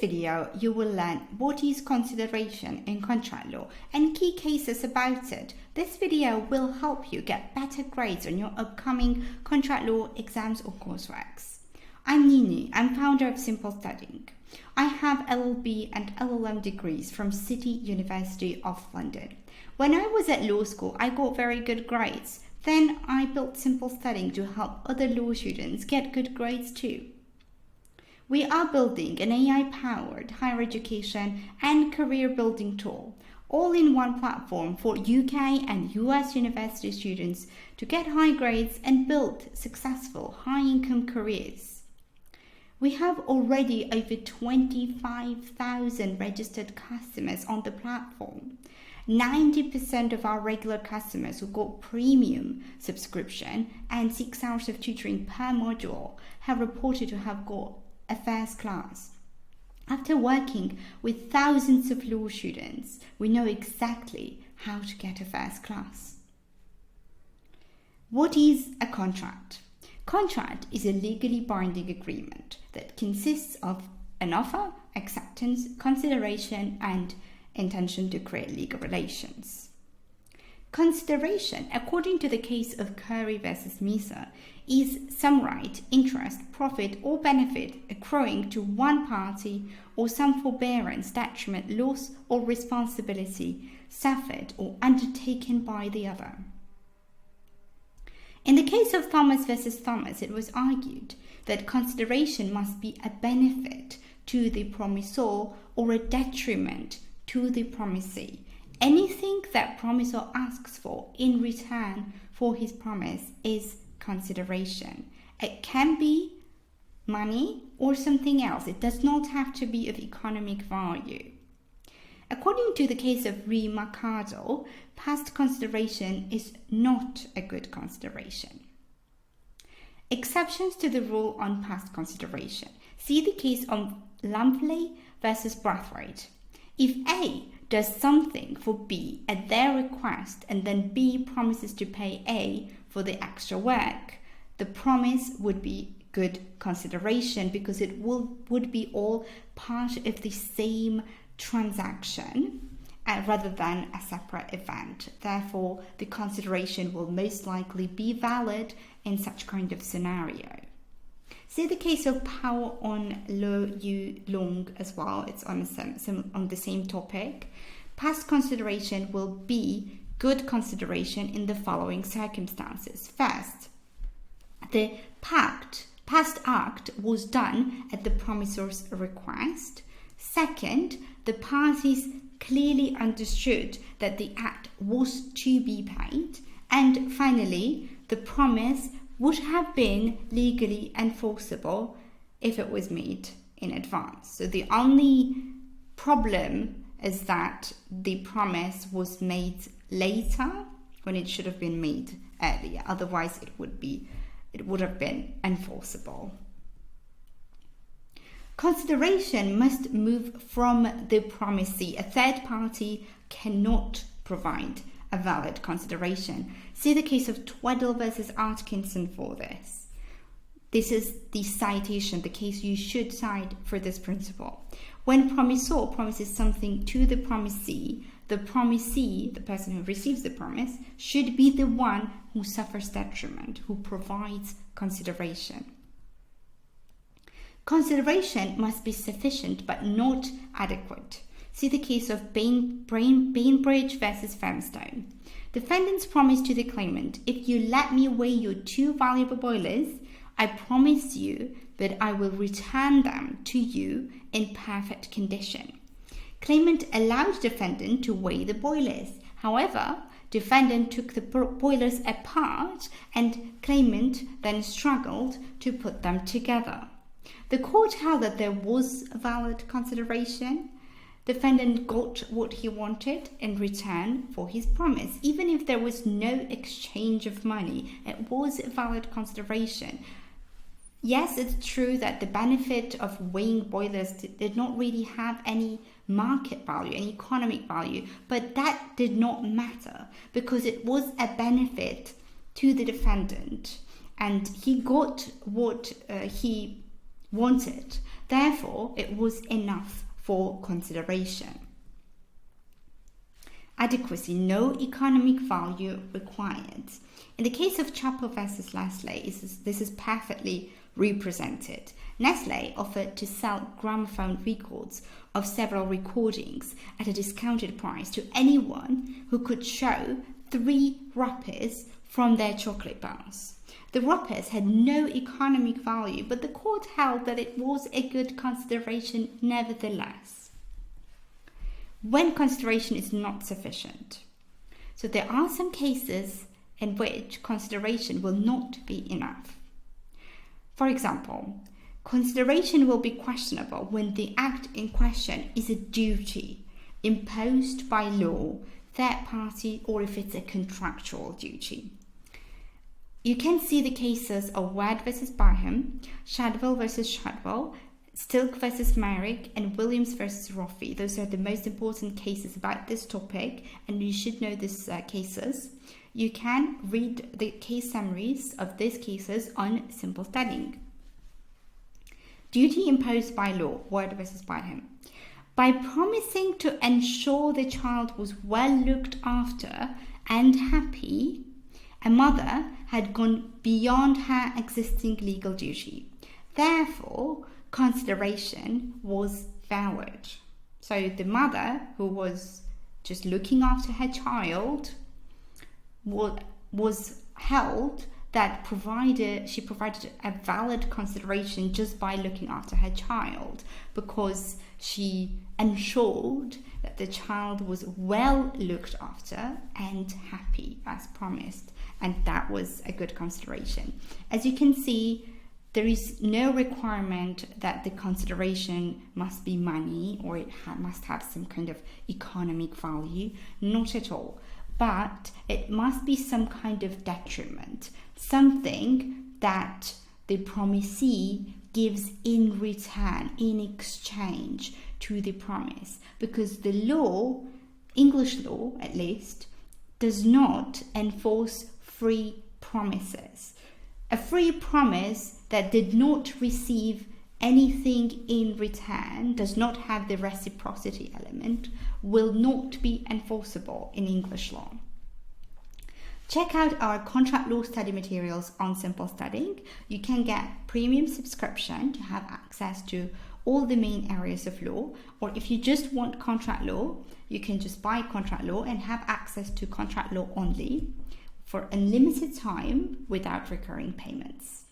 video, you will learn what is consideration in contract law and key cases about it. This video will help you get better grades on your upcoming contract law exams or courseworks. I'm Nini, I'm founder of Simple Studying. I have LLB and LLM degrees from City University of London. When I was at law school, I got very good grades. Then I built Simple Studying to help other law students get good grades too. We are building an AI-powered higher education and career building tool, all in one platform for UK and US university students to get high grades and build successful high-income careers. We have already over 25,000 registered customers on the platform. 90% of our regular customers who got premium subscription and 6 hours of tutoring per module have reported to have got a first class. After working with thousands of law students, we know exactly how to get a first class. What is a contract? Contract is a legally binding agreement that consists of an offer, acceptance, consideration, and intention to create legal relations. Consideration, according to the case of Curry versus Misa, is some right, interest, profit, or benefit accruing to one party or some forbearance, detriment, loss, or responsibility suffered or undertaken by the other. In the case of Thomas versus Thomas, it was argued that consideration must be a benefit to the promisor or a detriment to the promisee. Anything that promisor asks for in return for his promise is consideration. It can be money or something else. It does not have to be of economic value. According to the case of Re Mercado, past consideration is not a good consideration. Exceptions to the rule on past consideration. See the case of Lumley versus Brathwaite. If A does something for B at their request and then B promises to pay A for the extra work, the promise would be good consideration because it would be all part of the same transaction rather than a separate event. Therefore, the consideration will most likely be valid in such kind of scenario. See the case of Power on Lo Yu Long as well. It's on the same topic. Past consideration will be good consideration in the following circumstances. First, the past act was done at the promisor's request. Second, the parties clearly understood that the act was to be paid. And finally, the promise would have been legally enforceable if it was made in advance. So the only problem is that the promise was made later when it should have been made earlier. Otherwise, it would have been enforceable. Consideration must move from the promisee. A third party cannot provide a valid consideration. See the case of Tweddle versus Atkinson for this. This is the citation, the case you should cite for this principle. When promisor promises something to the promisee, the person who receives the promise, should be the one who suffers detriment, who provides consideration. Consideration must be sufficient but not adequate. See the case of Bainbridge versus Firmstone. Defendants promised to the claimant, if you let me weigh your 2 valuable boilers, I promise you that I will return them to you in perfect condition. Claimant allowed defendant to weigh the boilers. However, defendant took the boilers apart and claimant then struggled to put them together. The court held that there was valid consideration. Defendant got what he wanted in return for his promise. Even if there was no exchange of money, it was a valid consideration. Yes, it's true that the benefit of weighing boilers did not really have any market value, any economic value, but that did not matter because it was a benefit to the defendant and he got what he wanted. Therefore, it was enough for consideration. Adequacy, no economic value required. In the case of Chappell versus Nestle, this is perfectly represented. Nestle offered to sell gramophone records of several recordings at a discounted price to anyone who could show 3 wrappers from their chocolate bars. The wrappers had no economic value, but the court held that it was a good consideration nevertheless. When consideration is not sufficient. So there are some cases in which consideration will not be enough. For example, consideration will be questionable when the act in question is a duty imposed by law, third party, or if it's a contractual duty. You can see the cases of Ward versus Barham, Shadwell versus Shadwell, Stilk versus Merrick, and Williams versus Roffey. Those are the most important cases about this topic, and you should know these cases. You can read the case summaries of these cases on Simple Studying. Duty imposed by law, Ward versus Barham. By promising to ensure the child was well looked after and happy, a mother had gone beyond her existing legal duty. Therefore, consideration was valid. So the mother, who was just looking after her child, was held that she provided a valid consideration just by looking after her child, because she ensured that the child was well looked after and happy as promised, and that was a good consideration. As you can see, there is no requirement that the consideration must be money or it must have some kind of economic value, not at all. But it must be some kind of detriment, something that the promisee gives in return, in exchange to the promise. Because the law, English law at least, does not enforce free promises. A free promise that did not receive anything in return, does not have the reciprocity element, will not be enforceable in English law. Check out our contract law study materials on Simple Studying. You can get premium subscription to have access to all the main areas of law, or if you just want contract law, you can just buy contract law and have access to contract law only for unlimited time without recurring payments.